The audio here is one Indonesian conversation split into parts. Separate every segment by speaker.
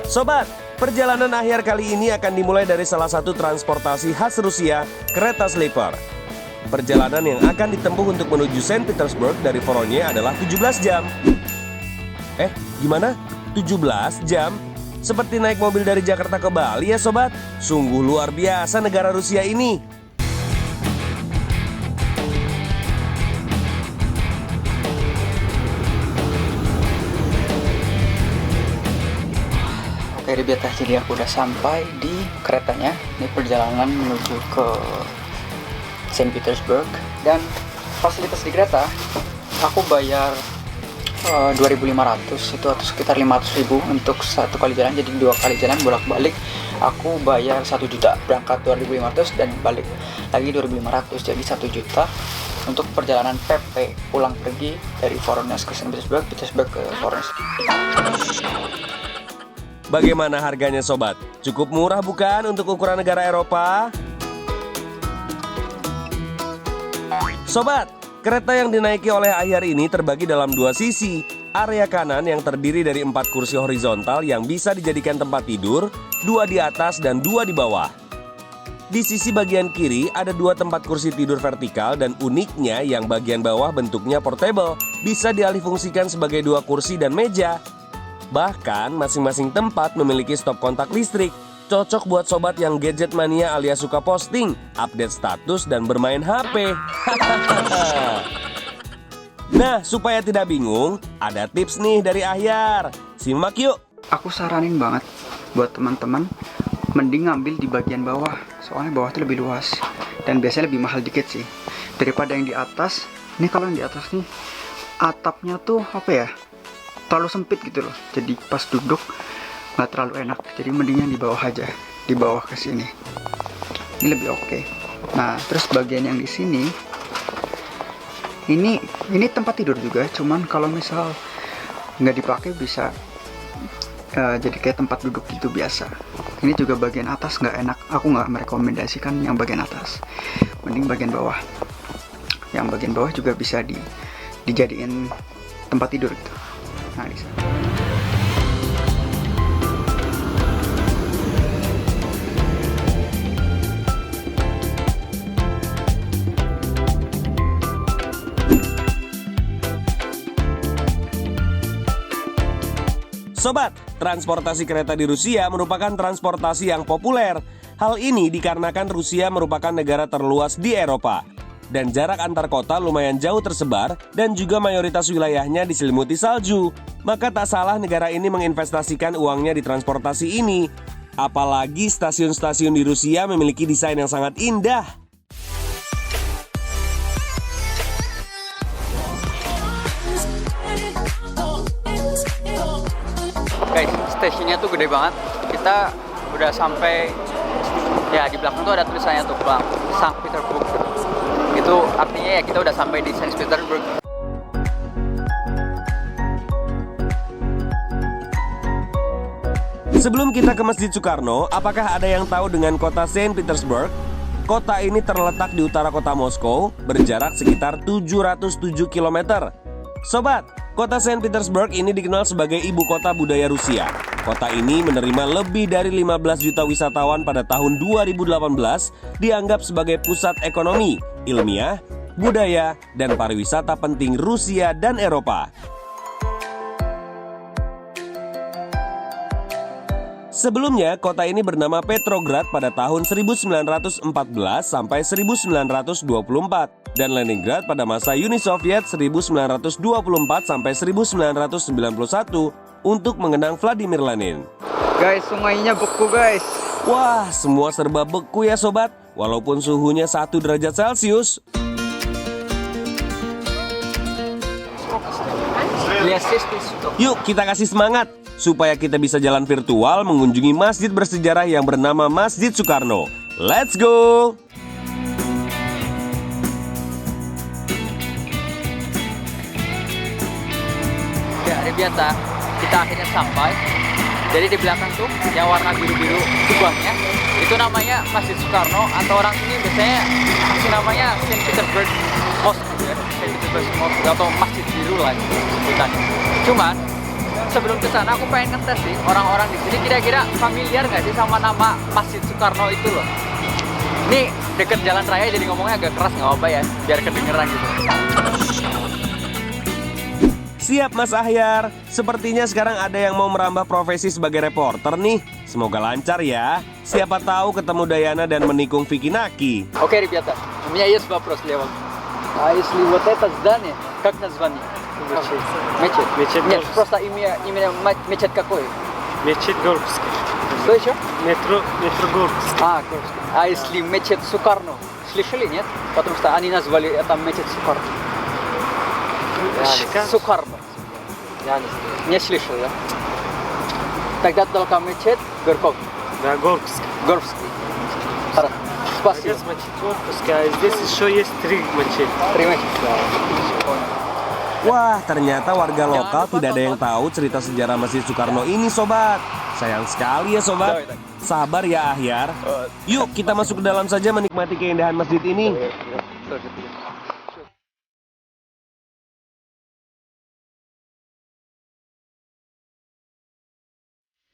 Speaker 1: Sobat, perjalanan akhir kali ini akan dimulai dari salah satu transportasi khas Rusia, kereta sleeper. Perjalanan yang akan ditempuh untuk menuju Saint Petersburg dari Voronezh adalah 17 jam. Gimana? 17 jam? Seperti naik mobil dari Jakarta ke Bali ya sobat. Sungguh luar biasa negara Rusia ini.
Speaker 2: Oke Biata, jadi aku udah sampai di keretanya. Ini perjalanan menuju ke Saint Petersburg. Dan fasilitas di kereta aku bayar 2.500 itu atau sekitar 500.000 untuk satu kali jalan. Jadi 2 kali jalan bolak-balik aku bayar 1 juta, berangkat 2.500 dan balik lagi 2.500, jadi 1 juta untuk perjalanan PP pulang pergi dari Voronezh ke Saint Petersburg, Petersburg ke Voronezh.
Speaker 1: Bagaimana harganya sobat? Cukup murah bukan untuk ukuran negara Eropa? Sobat, kereta yang dinaiki oleh Ahyar ini terbagi dalam 2 sisi. Area kanan yang terdiri dari 4 kursi horizontal yang bisa dijadikan tempat tidur, 2 di atas dan 2 di bawah. Di sisi bagian kiri ada 2 tempat kursi tidur vertikal dan uniknya yang bagian bawah bentuknya portable, bisa dialihfungsikan sebagai 2 kursi dan meja. Bahkan masing-masing tempat memiliki stop kontak listrik. Cocok buat sobat yang gadget mania alias suka posting, update status, dan bermain HP. Nah, supaya tidak bingung, ada tips nih dari Ahyar. Simak yuk.
Speaker 2: Aku saranin banget buat teman-teman mending ngambil di bagian bawah. Soalnya bawah itu lebih luas dan biasanya lebih mahal dikit sih daripada yang di atas. Ini kalau yang di atas nih atapnya tuh terlalu sempit gitu loh. Jadi pas duduk nggak terlalu enak. Jadi mending yang di bawah aja, di bawah ke sini. Ini lebih oke. Nah, terus bagian yang di sini ini tempat tidur juga. Cuman kalau misal nggak dipakai bisa jadi kayak tempat duduk gitu biasa. Ini juga bagian atas nggak enak. Aku nggak merekomendasikan yang bagian atas. Mending bagian bawah. Yang bagian bawah juga bisa dijadiin tempat tidur gitu. Nah, di sana.
Speaker 1: Sobat, transportasi kereta di Rusia merupakan transportasi yang populer. Hal ini dikarenakan Rusia merupakan negara terluas di Eropa. Dan jarak antar kota lumayan jauh tersebar dan juga mayoritas wilayahnya diselimuti salju. Maka tak salah negara ini menginvestasikan uangnya di transportasi ini. Apalagi stasiun-stasiun di Rusia memiliki desain yang sangat indah.
Speaker 2: Guys, stasiunnya tuh gede banget. Kita udah sampai, ya di belakang tuh ada tulisannya tuh Bang, Saint Petersburg. Itu artinya ya kita udah sampai di Saint Petersburg.
Speaker 1: Sebelum kita ke Masjid Soekarno, apakah ada yang tahu dengan kota Saint Petersburg? Kota ini terletak di utara kota Moskow, berjarak sekitar 707 km. Sobat, kota Saint Petersburg ini dikenal sebagai ibu kota budaya Rusia. Kota ini menerima lebih dari 15 juta wisatawan pada tahun 2018, dianggap sebagai pusat ekonomi, ilmiah, budaya, dan pariwisata penting Rusia dan Eropa. Sebelumnya, kota ini bernama Petrograd pada tahun 1914 sampai 1924 dan Leningrad pada masa Uni Soviet 1924 sampai 1991 untuk mengenang Vladimir Lenin.
Speaker 2: Guys, sungainya beku guys.
Speaker 1: Wah, semua serba beku ya sobat, walaupun suhunya 1 derajat Celcius. Yuk kita kasih semangat supaya kita bisa jalan virtual mengunjungi masjid bersejarah yang bernama Masjid Soekarno. Let's go!
Speaker 2: Ya, Biata, kita akhirnya sampai. Jadi di belakang tuh yang warna biru-biru kubahnya itu namanya Masjid Soekarno, atau orang sini biasanya kasih namanya Saint Petersburg Mosque ya, Saint Petersburg Mosque atau Masjid Biru lah sebutannya. Cuman sebelum ke sana aku pengen ngetes sih orang-orang di sini kira-kira familiar nggak sih sama nama Masjid Soekarno itu loh. Ini deket jalan raya jadi ngomongnya agak keras nggak apa ya, biar kedengeran gitu.
Speaker 1: Siap Mas Ahyar, sepertinya sekarang ada yang mau merambah profesi sebagai reporter nih. Semoga lancar ya. Siapa tahu ketemu Dayana dan menikung Vicky Naki.
Speaker 2: Окей, ребята, у меня есть вопрос для вас. А если вот это здание, как название? Мечеть.
Speaker 3: Мечеть
Speaker 2: Нет,
Speaker 3: Горбская.
Speaker 2: просто именно мечеть какой?
Speaker 3: Мечеть Горбская.
Speaker 2: Что еще?
Speaker 3: Метро Горбская.
Speaker 2: А, Горбская. А если мечеть Сукарно? Слышали, нет? Потому что они назвали это мечеть Сукарно. Сукарно.
Speaker 3: Я не знаю.
Speaker 2: Не слышал, да? Тогда только мечеть Горков.
Speaker 3: Да, Горбская.
Speaker 2: Горбский. Хорошо. Спасибо.
Speaker 3: Здесь мечеть Горбская, а здесь еще есть 3 мечети.
Speaker 2: Три мечети.
Speaker 1: Wah, ternyata warga lokal tidak ada yang tahu cerita sejarah Masjid Soekarno ini, sobat. Sayang sekali ya, sobat. Sabar ya, Ahyar. Yuk, kita masuk ke dalam saja menikmati keindahan masjid ini.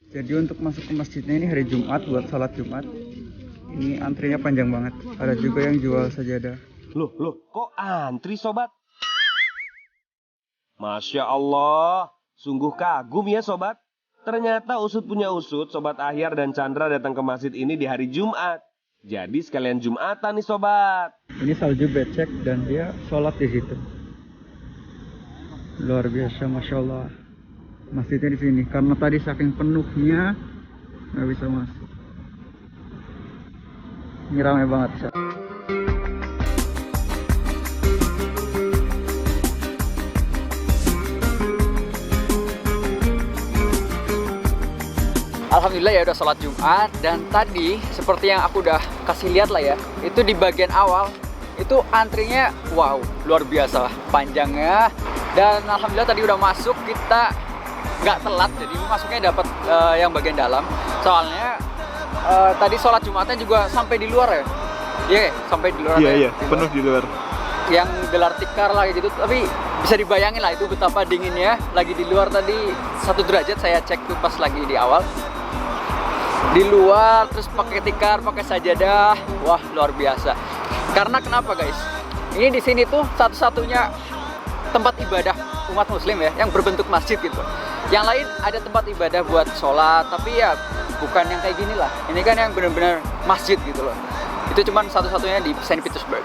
Speaker 2: Jadi untuk masuk ke masjidnya ini hari Jumat buat sholat Jumat. Ini antrinya panjang banget. Ada juga yang jual sajadah.
Speaker 1: Loh, kok antri, sobat? Masya Allah, sungguh kagum ya, sobat. Ternyata usut punya usut, Sobat Ahyar dan Chandra datang ke masjid ini di hari Jumat. Jadi sekalian Jumatan nih, sobat.
Speaker 2: Ini salju becek dan dia sholat di situ. Luar biasa, masya Allah. Masjidnya di sini karena tadi saking penuhnya nggak bisa masuk. Ini ramai banget. Alhamdulillah ya udah sholat Jumat, dan tadi seperti yang aku udah kasih lihat lah ya, itu di bagian awal itu antrinya wow luar biasa panjangnya, dan alhamdulillah tadi udah masuk, kita nggak telat jadi masuknya dapat yang bagian dalam, soalnya tadi sholat Jumatnya juga sampai di luar ya. Iya, sampai di luar.
Speaker 4: Iya, penuh di luar.
Speaker 2: Yang gelar tikar lah gitu, tapi bisa dibayangin lah itu betapa dinginnya lagi di luar. Tadi 1 derajat saya cek tuh pas lagi di awal. Di luar terus pakai tikar, pakai sajadah. Wah, luar biasa. Karena kenapa, guys? Ini di sini tuh satu-satunya tempat ibadah umat muslim ya yang berbentuk masjid gitu. Yang lain ada tempat ibadah buat sholat, tapi ya bukan yang kayak gini lah. Ini kan yang benar-benar masjid gitu loh. Itu cuman satu-satunya di Saint Petersburg.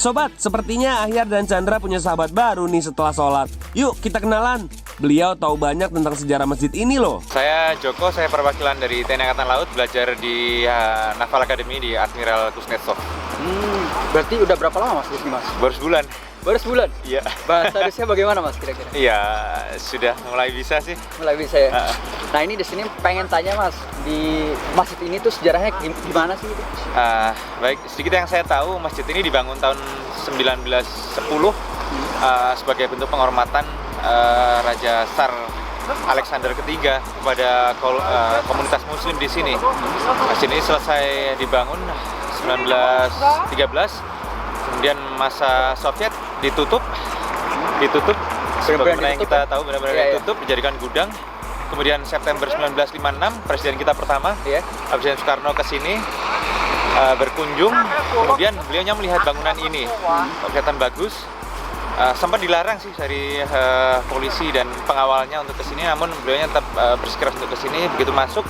Speaker 1: Sobat, sepertinya Ahyar dan Chandra punya sahabat baru nih setelah sholat. Yuk, kita kenalan. Beliau tahu banyak tentang sejarah masjid ini loh.
Speaker 5: Saya Joko, saya perwakilan dari TNI Angkatan Laut, belajar di Naval Academy di Admiral Kuznetsov.
Speaker 2: Berarti udah berapa lama mas di sini mas?
Speaker 5: Baru sebulan.
Speaker 2: Baru sebulan?
Speaker 5: Iya.
Speaker 2: Bahasa Rusia bagaimana mas kira-kira?
Speaker 5: Iya, sudah mulai bisa sih.
Speaker 2: Mulai bisa ya? Nah ini di sini pengen tanya mas, di masjid ini tuh sejarahnya gimana sih?
Speaker 5: Baik, sedikit yang saya tahu, masjid ini dibangun tahun 1910 sebagai bentuk penghormatan Raja Tsar Alexander III kepada komunitas muslim di sini. Masjid ini selesai dibangun 1913, kemudian masa Soviet ditutup sebagaimana yang kita tahu, benar-benar ditutup, dijadikan gudang. Kemudian September 1956 presiden kita pertama, Presiden Soekarno ke sini berkunjung, kemudian beliaunya melihat bangunan ini, kelihatan bagus. Sempat dilarang sih dari polisi dan pengawalnya untuk ke sini, namun beliaunya tetap bersikeras untuk ke sini. Begitu masuk,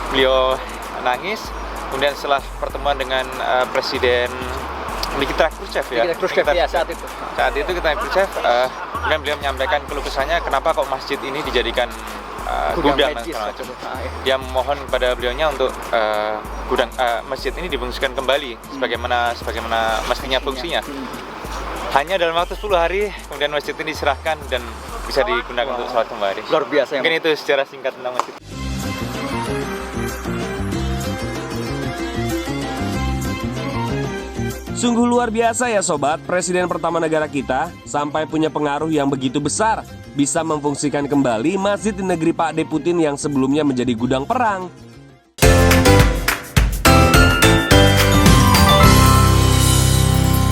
Speaker 5: beliau nangis. Kemudian setelah pertemuan dengan Presiden Nikita Khrushchev ya,
Speaker 2: saat itu.
Speaker 5: Saat itu kita Khrushchev, kemudian beliau menyampaikan keluh kesahnya kenapa kok masjid ini dijadikan gudang dan segala macam. Dia mohon kepada beliaunya untuk masjid ini difungsikan kembali sebagaimana mestinya fungsinya. Hanya dalam waktu 10 hari kemudian masjid ini diserahkan dan bisa digunakan untuk sholat kembali.
Speaker 2: Luar biasa ya.
Speaker 5: Mungkin itu secara singkat tentang masjid.
Speaker 1: Sungguh luar biasa ya sobat, presiden pertama negara kita sampai punya pengaruh yang begitu besar, bisa memfungsikan kembali masjid di negeri Pak De Putin yang sebelumnya menjadi gudang perang.